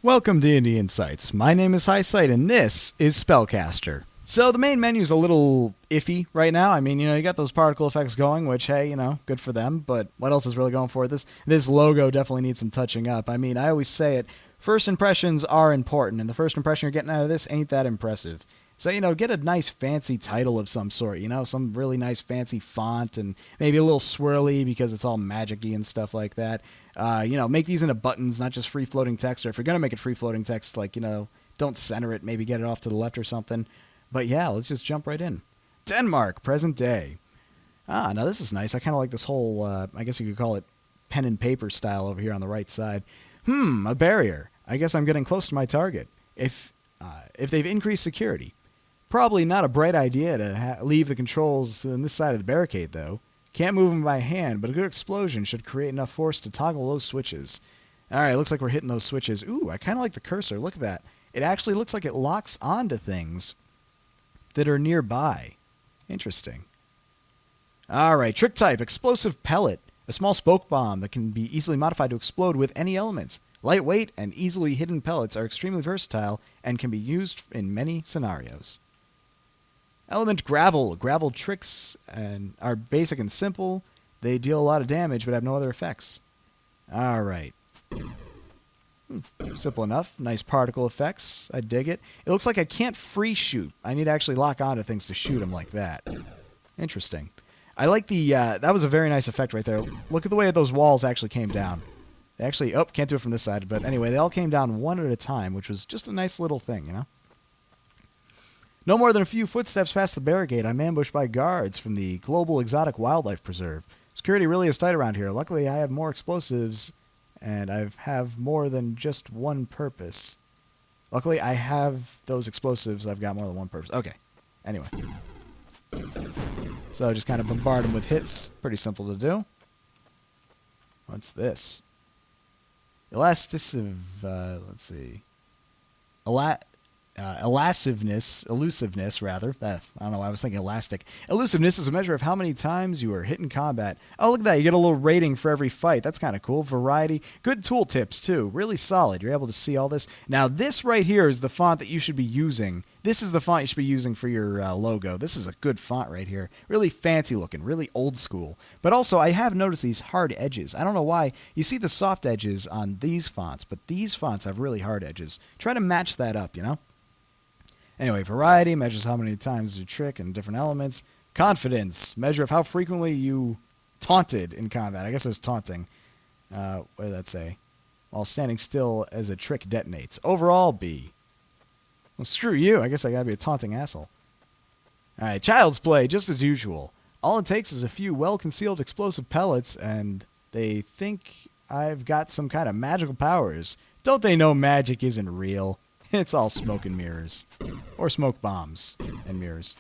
Welcome to Indie Insights. My name is Highsight, and this is Spellcaster. So the main menu's a little iffy right now. I mean, you got those particle effects going, which, hey, good for them. But what else is really going for it? This logo definitely needs some touching up. I mean, I always say it, first impressions are important, and the first impression you're getting out of this ain't that impressive. So, get a nice fancy title of some sort, some really nice fancy font and maybe a little swirly because it's all magic-y and stuff like that. Make these into buttons, not just free-floating text. Or if you're going to make it free-floating text, don't center it, maybe get it off to the left or something. But yeah, let's just jump right in. Denmark, present day. Now this is nice. I kind of like this whole, I guess you could call it pen and paper style over here on the right side. A barrier. I guess I'm getting close to my target. If they've increased security. Probably not a bright idea to leave the controls on this side of the barricade, though. Can't move them by hand, but a good explosion should create enough force to toggle those switches. Alright, looks like we're hitting those switches. Ooh, I kind of like the cursor. Look at that. It actually looks like it locks onto things that are nearby. Interesting. Alright, trick type, explosive pellet. A small smoke bomb that can be easily modified to explode with any elements. Lightweight and easily hidden pellets are extremely versatile and can be used in many scenarios. Element gravel. Gravel tricks are basic and simple. They deal a lot of damage but have no other effects. Alright. Simple enough. Nice particle effects. I dig it. It looks like I can't free shoot. I need to actually lock onto things to shoot them like that. Interesting. I like the... that was a very nice effect right there. Look at the way those walls actually came down. They actually... can't do it from this side. But anyway, they all came down one at a time, which was just a nice little thing, No more than a few footsteps past the barricade, I'm ambushed by guards from the Global Exotic Wildlife Preserve. Security really is tight around here. Luckily, I have more explosives, and I have more than just one purpose. Luckily, I have those explosives. I've got more than one purpose. Okay. Anyway. So just kind of bombard them with hits. Pretty simple to do. What's this? Let's see. Elusiveness, rather. I don't know why I was thinking elastic. Elusiveness is a measure of how many times you are hit in combat. Oh, look at that. You get a little rating for every fight. That's kind of cool. Variety. Good tool tips, too. Really solid. You're able to see all this. Now, this right here is the font that you should be using. This is the font you should be using for your logo. This is a good font right here. Really fancy looking. Really old school. But also, I have noticed these hard edges. I don't know why. You see the soft edges on these fonts, but these fonts have really hard edges. Try to match that up, Anyway, variety measures how many times you trick and different elements. Confidence, measure of how frequently you taunted in combat. I guess it was taunting. What did that say? While standing still as a trick detonates. Overall, B. Well, screw you. I guess I gotta be a taunting asshole. Alright, child's play, just as usual. All it takes is a few well-concealed explosive pellets, and they think I've got some kind of magical powers. Don't they know magic isn't real? It's all smoke and mirrors. Or smoke bombs and mirrors.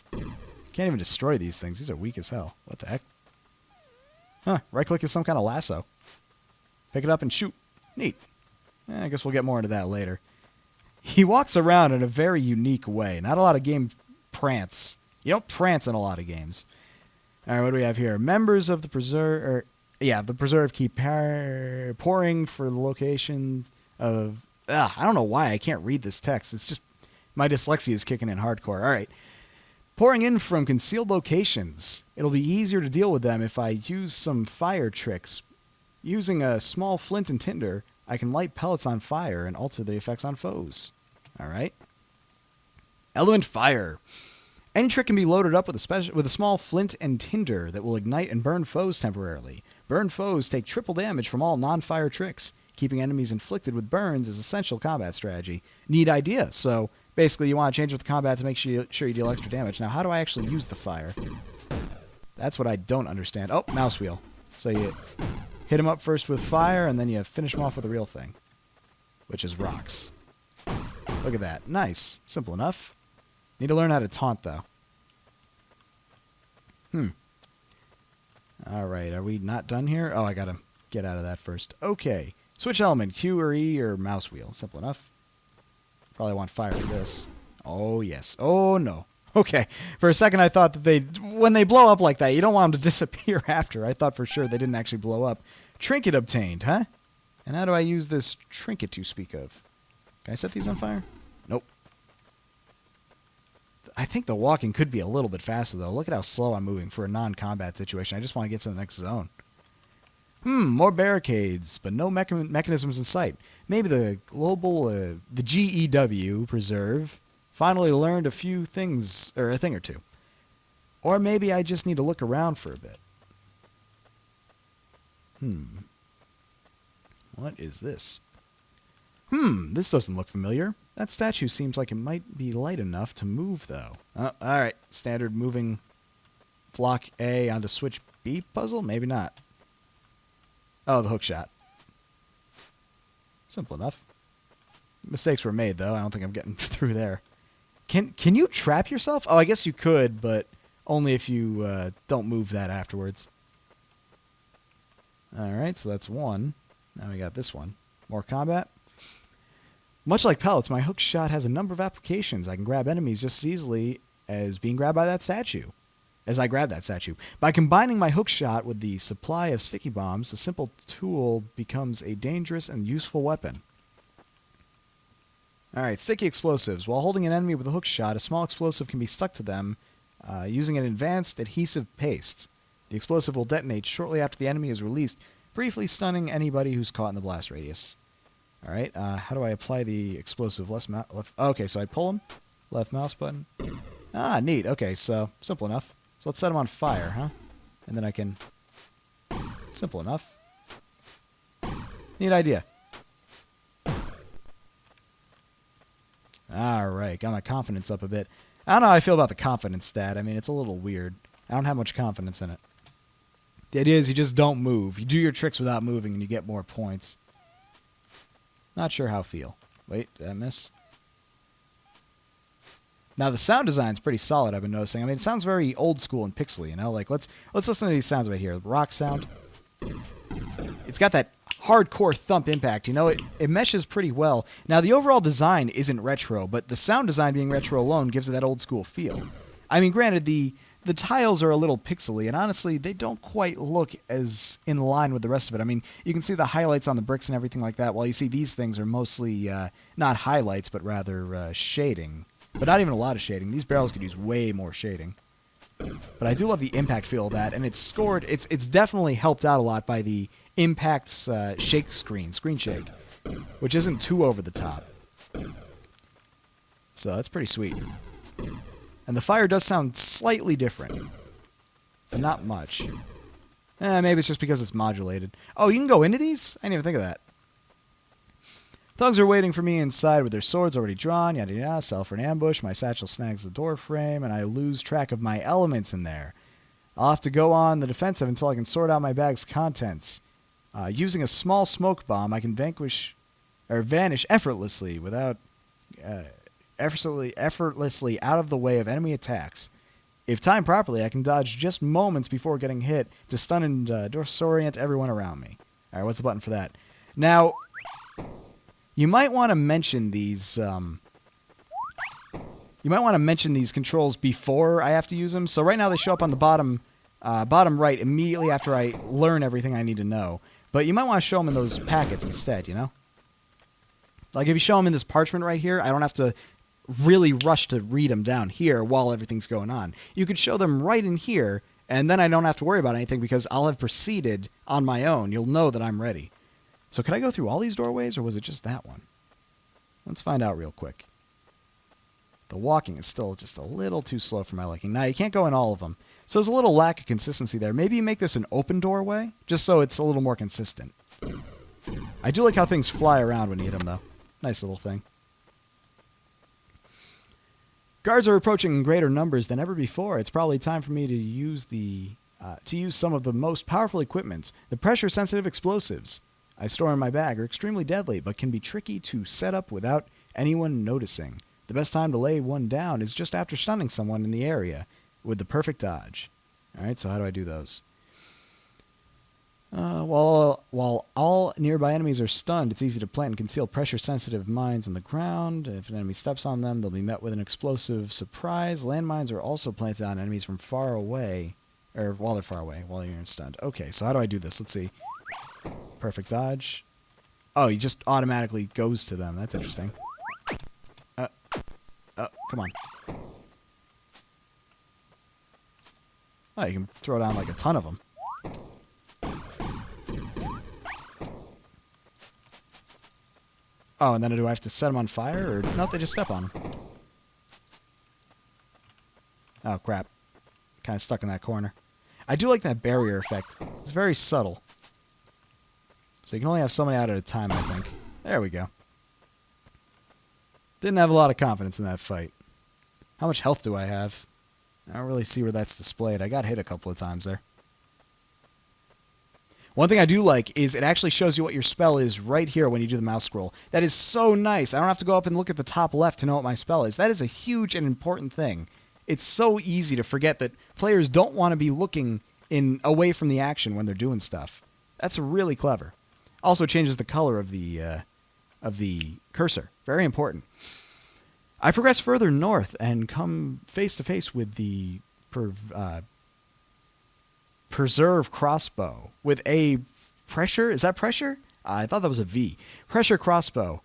Can't even destroy these things. These are weak as hell. What the heck? Huh. Right-click is some kind of lasso. Pick it up and shoot. Neat. I guess we'll get more into that later. He walks around in a very unique way. Not a lot of games prance. You don't prance in a lot of games. Alright, what do we have here? Members of the Preserve... the Preserve keep pouring for the location of... I don't know why I can't read this text. It's just my dyslexia is kicking in hardcore. All right. Pouring in from concealed locations. It'll be easier to deal with them if I use some fire tricks. Using a small flint and tinder, I can light pellets on fire and alter the effects on foes. All right. Element fire. Any trick can be loaded up with a small flint and tinder that will ignite and burn foes temporarily. Burned foes take triple damage from all non-fire tricks. Keeping enemies inflicted with burns is essential combat strategy. Neat idea. So, basically, you want to change with combat to make sure you deal extra damage. Now, how do I actually use the fire? That's what I don't understand. Oh, mouse wheel. So you hit him up first with fire, and then you finish him off with the real thing, which is rocks. Look at that. Nice. Simple enough. Need to learn how to taunt, though. Alright, are we not done here? Oh, I gotta get out of that first. Okay. Switch element, Q or E or mouse wheel. Simple enough. Probably want fire for this. Oh, yes. Oh, no. Okay. For a second, I thought that when they blow up like that, you don't want them to disappear after. I thought for sure they didn't actually blow up. Trinket obtained, huh? And how do I use this trinket to speak of? Can I set these on fire? Nope. I think the walking could be a little bit faster, though. Look at how slow I'm moving for a non-combat situation. I just want to get to the next zone. More barricades, but no mechanisms in sight. Maybe the the GEW preserve finally learned a few things, or a thing or two. Or maybe I just need to look around for a bit. What is this? This doesn't look familiar. That statue seems like it might be light enough to move, though. Alright, standard moving flock A onto switch B puzzle? Maybe not. Oh, the hook shot. Simple enough. Mistakes were made, though. I don't think I'm getting through there. Can you trap yourself? Oh, I guess you could, but only if you don't move that afterwards. Alright, so that's one. Now we got this one. More combat. Much like pellets, my hook shot has a number of applications. I can grab enemies just as easily as being grabbed by that statue. As I grab that statue. By combining my hook shot with the supply of sticky bombs, the simple tool becomes a dangerous and useful weapon. Alright, sticky explosives. While holding an enemy with a hook shot, a small explosive can be stuck to them using an advanced adhesive paste. The explosive will detonate shortly after the enemy is released, briefly stunning anybody who's caught in the blast radius. Alright, how do I apply the explosive? Okay, so I pull him. Left mouse button. Ah, neat. Okay, so simple enough. So let's set him on fire, huh? And then I can... Simple enough. Neat idea. Alright, got my confidence up a bit. I don't know how I feel about the confidence stat. I mean, it's a little weird. I don't have much confidence in it. The idea is you just don't move. You do your tricks without moving and you get more points. Not sure how I feel. Wait, did I miss? Now the sound design's pretty solid, I've been noticing. I mean, it sounds very old school and pixely, you know? Like, let's listen to these sounds right here. Rock sound. It's got that hardcore thump impact, you know? It meshes pretty well. Now, the overall design isn't retro, but the sound design being retro alone gives it that old school feel. I mean, granted, the tiles are a little pixely, and honestly, they don't quite look as in line with the rest of it. I mean, you can see the highlights on the bricks and everything like that, while you see these things are mostly not highlights, but rather shading. But not even a lot of shading. These barrels could use way more shading. But I do love the impact feel of that, and it's scored. It's definitely helped out a lot by the impact's shake screen shake, which isn't too over the top. So that's pretty sweet. And the fire does sound slightly different, but not much. Maybe it's just because it's modulated. Oh, you can go into these? I didn't even think of that. Thugs are waiting for me inside with their swords already drawn, yada yada, sell for an ambush, my satchel snags the door frame, and I lose track of my elements in there. I'll have to go on the defensive until I can sort out my bag's contents. Using a small smoke bomb, I can vanish effortlessly without... effortlessly out of the way of enemy attacks. If timed properly, I can dodge just moments before getting hit to stun and disorient everyone around me. Alright, what's the button for that? Now, you might want to mention these... controls before I have to use them. So right now they show up on the bottom right immediately after I learn everything I need to know. But you might want to show them in those packets instead, you know? Like if you show them in this parchment right here, I don't have to really rush to read them down here while everything's going on. You could show them right in here, and then I don't have to worry about anything because I'll have proceeded on my own. You'll know that I'm ready. So could I go through all these doorways, or was it just that one? Let's find out real quick. The walking is still just a little too slow for my liking. Now, you can't go in all of them. So there's a little lack of consistency there. Maybe you make this an open doorway, just so it's a little more consistent. I do like how things fly around when you hit them, though. Nice little thing. Guards are approaching in greater numbers than ever before. It's probably time for me to use some of the most powerful equipment. The pressure-sensitive explosives I store in my bag are extremely deadly, but can be tricky to set up without anyone noticing. The best time to lay one down is just after stunning someone in the area with the perfect dodge. Alright, so how do I do those? While all nearby enemies are stunned, it's easy to plant and conceal pressure-sensitive mines on the ground. If an enemy steps on them, they'll be met with an explosive surprise. Landmines are also planted on enemies from far away, or while they're far away, while you're stunned. Okay, so how do I do this? Let's see. Perfect dodge. Oh, he just automatically goes to them. That's interesting. Come on. Oh, you can throw down like a ton of them. Oh, and then do I have to set them on fire? Or no, they just step on them. Oh, crap. Kind of stuck in that corner. I do like that barrier effect. It's very subtle. So you can only have so many out at a time, I think. There we go. Didn't have a lot of confidence in that fight. How much health do I have? I don't really see where that's displayed. I got hit a couple of times there. One thing I do like is it actually shows you what your spell is right here when you do the mouse scroll. That is so nice. I don't have to go up and look at the top left to know what my spell is. That is a huge and important thing. It's so easy to forget that players don't want to be looking away from the action when they're doing stuff. That's really clever. Also changes the color of the cursor. Very important. I progress further north and come face to face with the preserve crossbow with a pressure. Is that pressure? I thought that was a V. Pressure crossbow.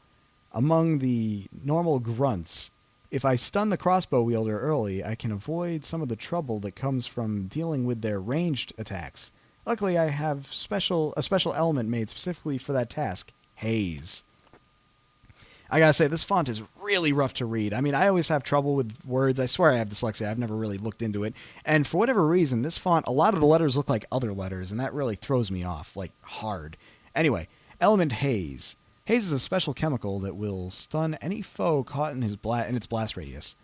Among the normal grunts, if I stun the crossbow wielder early, I can avoid some of the trouble that comes from dealing with their ranged attacks. Luckily, I have a special element made specifically for that task, haze. I gotta say, this font is really rough to read. I mean, I always have trouble with words. I swear I have dyslexia. I've never really looked into it. And for whatever reason, this font, a lot of the letters look like other letters, and that really throws me off, like, hard. Anyway, element haze. Haze is a special chemical that will stun any foe caught in its blast radius.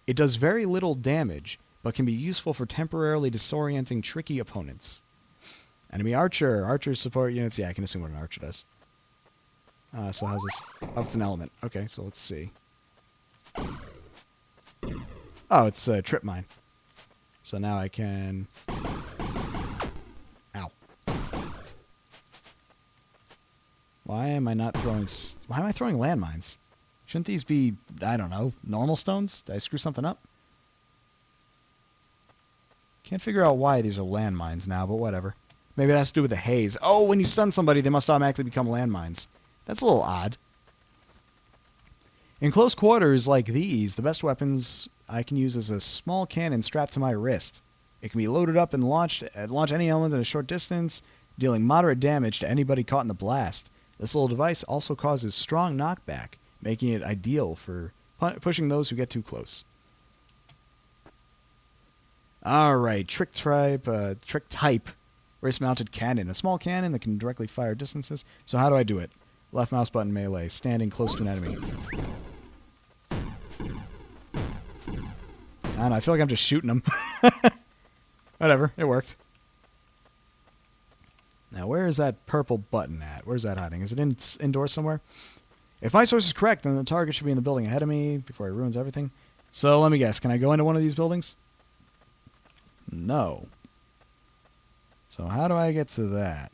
It does very little damage, but can be useful for temporarily disorienting tricky opponents. Enemy archer. Archer support units. Yeah, I can assume what an archer does. So how's this? Oh, it's an element. Okay, so let's see. Oh, it's a trip mine. So now I can... Ow. Why am I throwing landmines? Shouldn't these be, I don't know, normal stones? Did I screw something up? Can't figure out why these are landmines now, but whatever. Maybe it has to do with the haze. Oh, when you stun somebody, they must automatically become landmines. That's a little odd. In close quarters like these, the best weapons I can use is a small cannon strapped to my wrist. It can be loaded up and launch any element at a short distance, dealing moderate damage to anybody caught in the blast. This little device also causes strong knockback, making it ideal for pushing those who get too close. Alright, trick type, wrist-mounted cannon. A small cannon that can directly fire distances. So how do I do it? Left mouse button melee, standing close to an enemy. I don't know, I feel like I'm just shooting them. Whatever, it worked. Now, where is that purple button at? Where's that hiding? Is it indoors somewhere? If my source is correct, then the target should be in the building ahead of me before he ruins everything. So, let me guess. Can I go into one of these buildings? No. So, how do I get to that?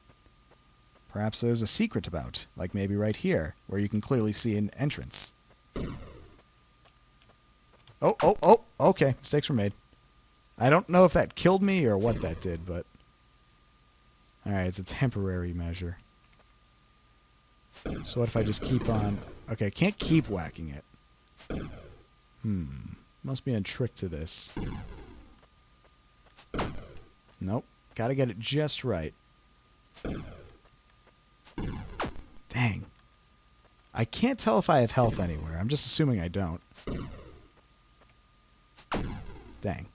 Perhaps there's a secret about, like maybe right here, where you can clearly see an entrance. Oh, okay, mistakes were made. I don't know if that killed me or what that did, but... Alright, it's a temporary measure. So what if I just keep on... Okay, I can't keep whacking it. Must be a trick to this. Nope, gotta get it just right. Dang. I can't tell if I have health anywhere. I'm just assuming I don't. Dang.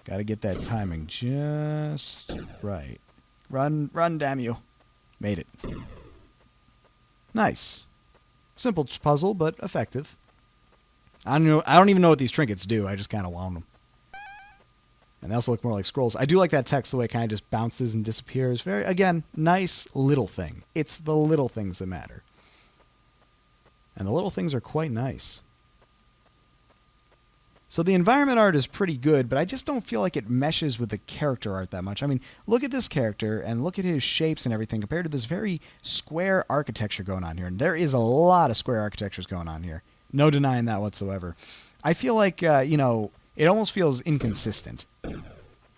Gotta get that timing just right. Run, damn you. Made it. Nice. Simple puzzle, but effective. I don't even know what these trinkets do. I just kind of wound them. And they also look more like scrolls. I do like that text, the way it kind of just bounces and disappears. Very, again, nice little thing. It's the little things that matter. And the little things are quite nice. So the environment art is pretty good, but I just don't feel like it meshes with the character art that much. I mean, look at this character and look at his shapes and everything compared to this very square architecture going on here. And there is a lot of square architectures going on here. No denying that whatsoever. I feel like, it almost feels inconsistent.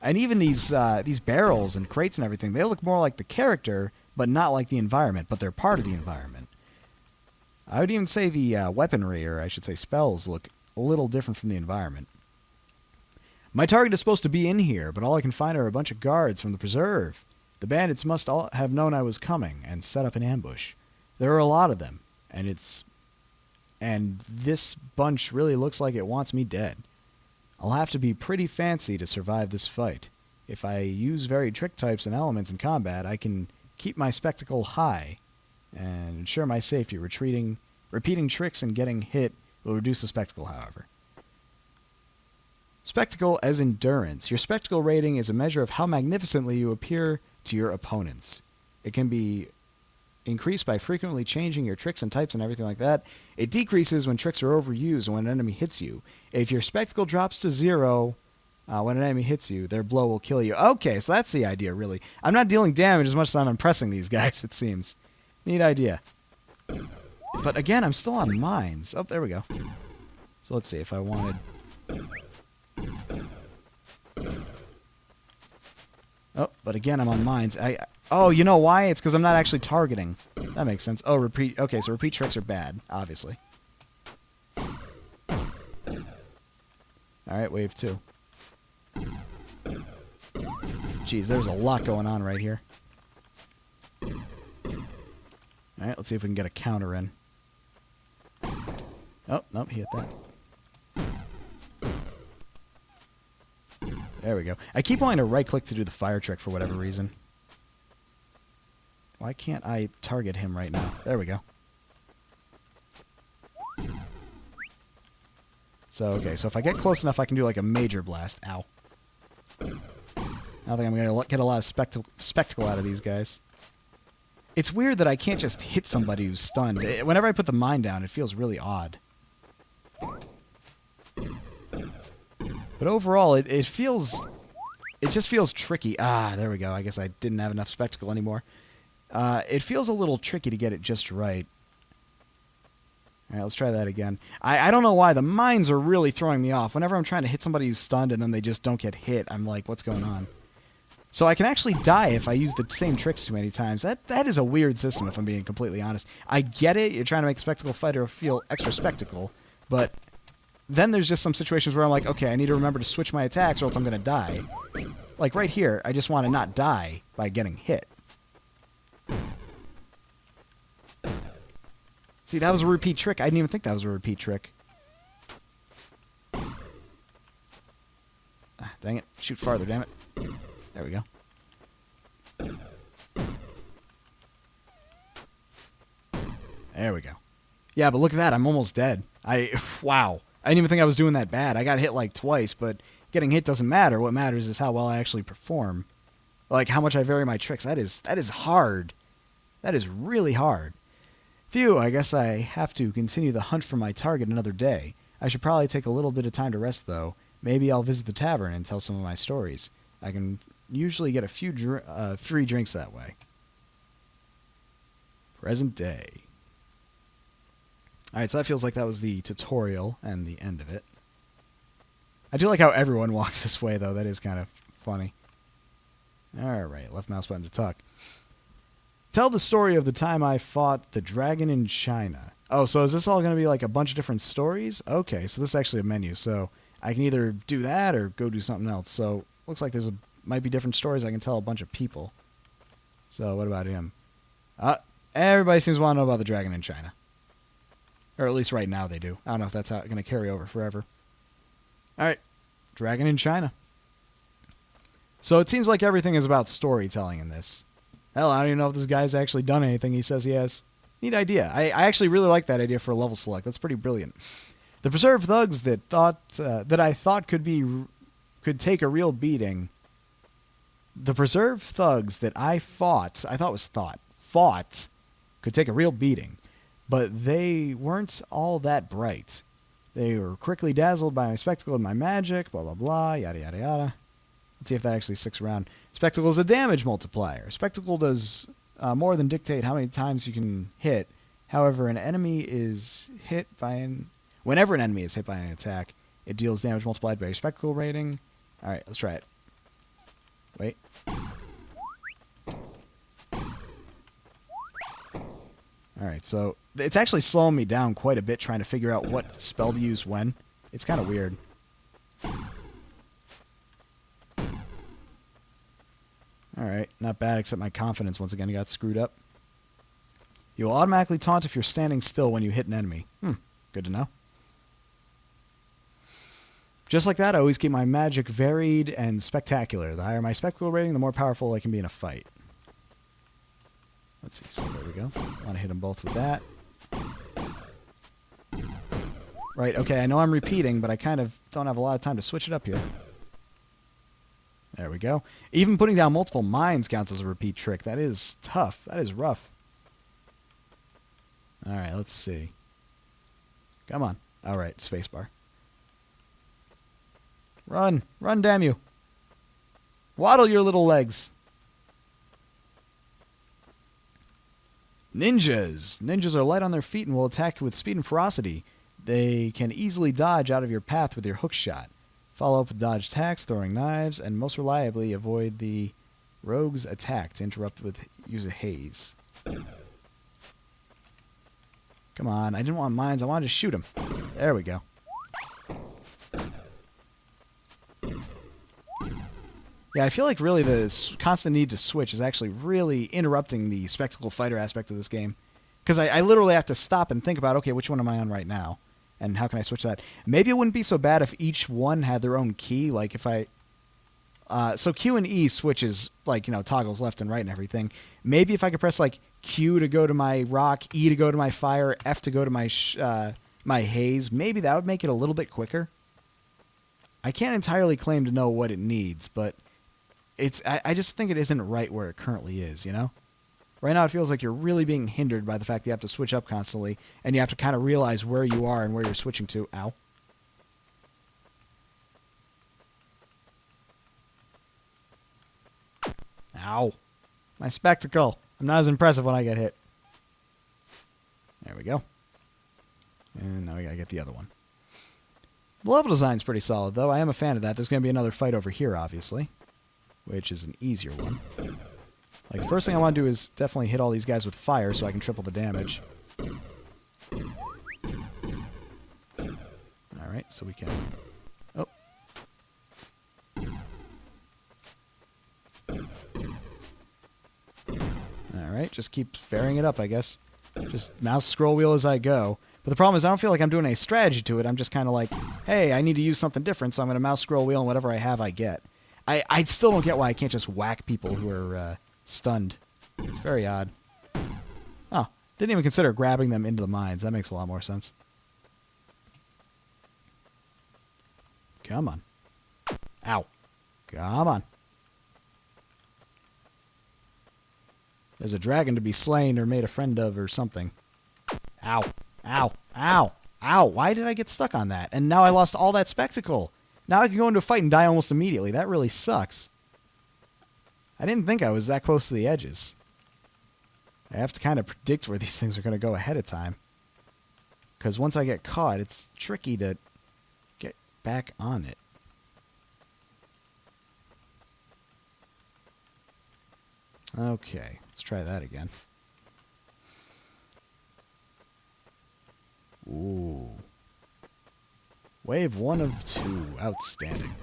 And even these barrels and crates and everything, they look more like the character, but not like the environment, but they're part of the environment. I would even say the weaponry, or I should say spells, look a little different from the environment. My target is supposed to be in here, but all I can find are a bunch of guards from the preserve. The bandits must all have known I was coming and set up an ambush. There are a lot of them, and this bunch really looks like it wants me dead. I'll have to be pretty fancy to survive this fight. If I use varied trick types and elements in combat, I can keep my spectacle high and ensure my safety. Repeating tricks and getting hit will reduce the spectacle, however. Spectacle as endurance. Your spectacle rating is a measure of how magnificently you appear to your opponents. It can be increased by frequently changing your tricks and types and everything like that. It decreases when tricks are overused and when an enemy hits you. If your spectacle drops to 0 when an enemy hits you, their blow will kill you. Okay, so that's the idea, really. I'm not dealing damage as much as I'm impressing these guys, it seems. Neat idea. But again, I'm still on mines. Oh, there we go. So let's see if I wanted... Oh, but again, I'm on mines. Oh, you know why? It's because I'm not actually targeting. That makes sense. Oh, repeat. Okay, so repeat tricks are bad, obviously. Alright, wave 2. Jeez, there's a lot going on right here. Alright, let's see if we can get a counter in. Oh, nope, he hit that. There we go. I keep wanting to right-click to do the fire trick for whatever reason. Why can't I target him right now? There we go. So, okay, so if I get close enough, I can do like a major blast. Ow. I don't think I'm going to get a lot of spectacle out of these guys. It's weird that I can't just hit somebody who's stunned. Whenever I put the mine down, it feels really odd. But overall, it just feels tricky. Ah, there we go. I guess I didn't have enough spectacle anymore. It feels a little tricky to get it just right. All right, let's try that again. I don't know why. The mines are really throwing me off. Whenever I'm trying to hit somebody who's stunned and then they just don't get hit, I'm like, what's going on? So I can actually die if I use the same tricks too many times. That is a weird system, if I'm being completely honest. I get it. You're trying to make a spectacle fighter feel extra spectacle, but then there's just some situations where I'm like, okay, I need to remember to switch my attacks or else I'm going to die. Like right here, I just want to not die by getting hit. See, that was a repeat trick. I didn't even think that was a repeat trick. Ah, dang it. Shoot farther, damn it. There we go. There we go. Yeah, but look at that. I'm almost dead. Wow. I didn't even think I was doing that bad. I got hit like twice, but getting hit doesn't matter. What matters is how well I actually perform. Like how much I vary my tricks. That is hard. That is really hard. Phew, I guess I have to continue the hunt for my target another day. I should probably take a little bit of time to rest, though. Maybe I'll visit the tavern and tell some of my stories. I can usually get a few free drinks that way. Present day. Alright, so that feels like that was the tutorial and the end of it. I do like how everyone walks this way, though. That is kind of funny. Alright, left mouse button to talk. Tell the story of the time I fought the dragon in China. Oh, so is this all going to be like a bunch of different stories? Okay, so this is actually a menu, so I can either do that or go do something else. So looks like there's might be different stories I can tell a bunch of people. So what about him? Everybody seems to want to know about the dragon in China. Or at least right now they do. I don't know if that's going to carry over forever. Alright, dragon in China. So it seems like everything is about storytelling in this. Hell, I don't even know if this guy's actually done anything he says he has. Neat idea. I actually really like that idea for a level select. That's pretty brilliant. The preserved thugs that I thought could take a real beating. The preserved thugs that I thought could take a real beating, but they weren't all that bright. They were quickly dazzled by my spectacle and my magic, blah blah blah, yada yada yada. Let's see if that actually sticks around. Spectacle is a damage multiplier. Spectacle does more than dictate how many times you can hit. However, whenever an enemy is hit by an attack, it deals damage multiplied by your spectacle rating. Alright, let's try it. Wait. Alright, so it's actually slowing me down quite a bit trying to figure out what spell to use when. It's kind of weird. Alright, not bad, except my confidence once again got screwed up. You will automatically taunt if you're standing still when you hit an enemy. Good to know. Just like that, I always keep my magic varied and spectacular. The higher my spectacle rating, the more powerful I can be in a fight. Let's see, so there we go. I want to hit them both with that. Right, okay, I know I'm repeating, but I kind of don't have a lot of time to switch it up here. There we go. Even putting down multiple mines counts as a repeat trick. That is tough. That is rough. Alright, let's see. Come on. Alright, spacebar. Run! Run, damn you! Waddle your little legs! Ninjas! Ninjas are light on their feet and will attack with speed and ferocity. They can easily dodge out of your path with your hook shot. Follow up with dodge attacks, throwing knives, and most reliably avoid the rogue's attack to interrupt with use a haze. Come on, I didn't want mines, I wanted to shoot him. There we go. Yeah, I feel like really the constant need to switch is actually really interrupting the spectacle fighter aspect of this game. Because I literally have to stop and think about, okay, which one am I on right now? And how can I switch that? Maybe it wouldn't be so bad if each one had their own key. Like if I... so Q and E switches, like, you know, toggles left and right and everything. Maybe if I could press, like, Q to go to my rock, E to go to my fire, F to go to my my haze, maybe that would make it a little bit quicker. I can't entirely claim to know what it needs, but I just think it isn't right where it currently is, you know? Right now it feels like you're really being hindered by the fact that you have to switch up constantly, and you have to kind of realize where you are and where you're switching to. Ow. Ow. My spectacle. I'm not as impressive when I get hit. There we go. And now we gotta get the other one. The level design's pretty solid, though. I am a fan of that. There's gonna be another fight over here, obviously, which is an easier one. Like, the first thing I want to do is definitely hit all these guys with fire so I can triple the damage. Alright, so we can... Oh. Alright, just keep varying it up, I guess. Just mouse scroll wheel as I go. But the problem is I don't feel like I'm doing any strategy to it. I'm just kind of like, hey, I need to use something different, so I'm going to mouse scroll wheel and whatever I have, I get. I still don't get why I can't just whack people who are stunned. It's very odd. Oh, didn't even consider grabbing them into the mines. That makes a lot more sense. Come on. Ow. Come on. There's a dragon to be slain or made a friend of or something. Ow. Ow. Ow. Ow. Why did I get stuck on that? And now I lost all that spectacle. Now I can go into a fight and die almost immediately. That really sucks. I didn't think I was that close to the edges. I have to kind of predict where these things are going to go ahead of time. Because once I get caught, it's tricky to get back on it. Okay, let's try that again. Ooh. Wave 1 of 2. Outstanding.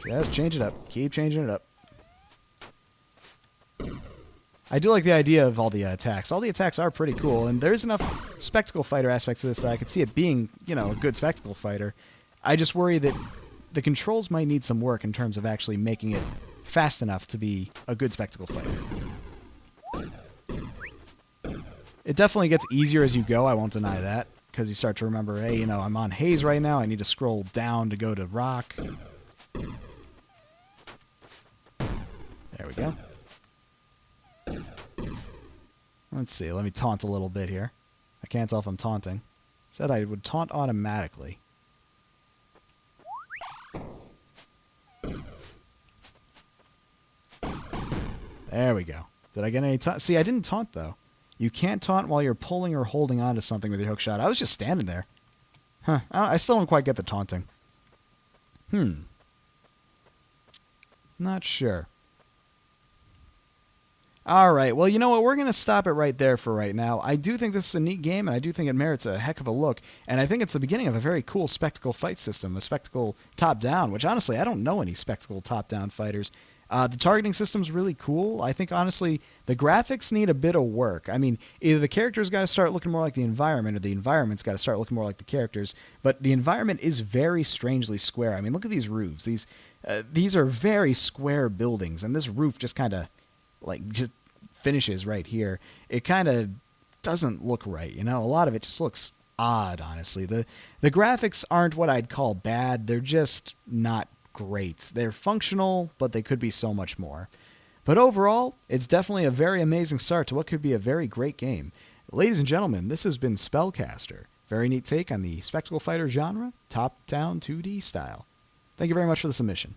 Just change it up. Keep changing it up. I do like the idea of all the attacks. All the attacks are pretty cool, and there's enough spectacle fighter aspects to this that I could see it being, you know, a good spectacle fighter. I just worry that the controls might need some work in terms of actually making it fast enough to be a good spectacle fighter. It definitely gets easier as you go, I won't deny that, because you start to remember, hey, you know, I'm on haze right now, I need to scroll down to go to rock. There we go. Let's see, let me taunt a little bit here. I can't tell if I'm taunting. Said I would taunt automatically. There we go. Did I get any taunt? See, I didn't taunt, though. You can't taunt while you're pulling or holding onto something with your hook shot. I was just standing there. Huh. I still don't quite get the taunting. Not sure. All right. Well, you know what? We're going to stop it right there for right now. I do think this is a neat game, and I do think it merits a heck of a look. And I think it's the beginning of a very cool spectacle fight system, a spectacle top-down, which honestly, I don't know any spectacle top-down fighters. The targeting system's really cool. I think, honestly, the graphics need a bit of work. I mean, either the characters got to start looking more like the environment, or the environment's got to start looking more like the characters. But the environment is very strangely square. I mean, look at these roofs. These are very square buildings, and this roof just kind of just finishes right here. It kind of doesn't look right, you know? A lot of it just looks odd, honestly. The graphics aren't what I'd call bad. They're just not great. They're functional, but they could be so much more. But overall, it's definitely a very amazing start to what could be a very great game. Ladies and gentlemen, this has been Spellcaster. Very neat take on the spectacle fighter genre, top-down 2D style. Thank you very much for the submission.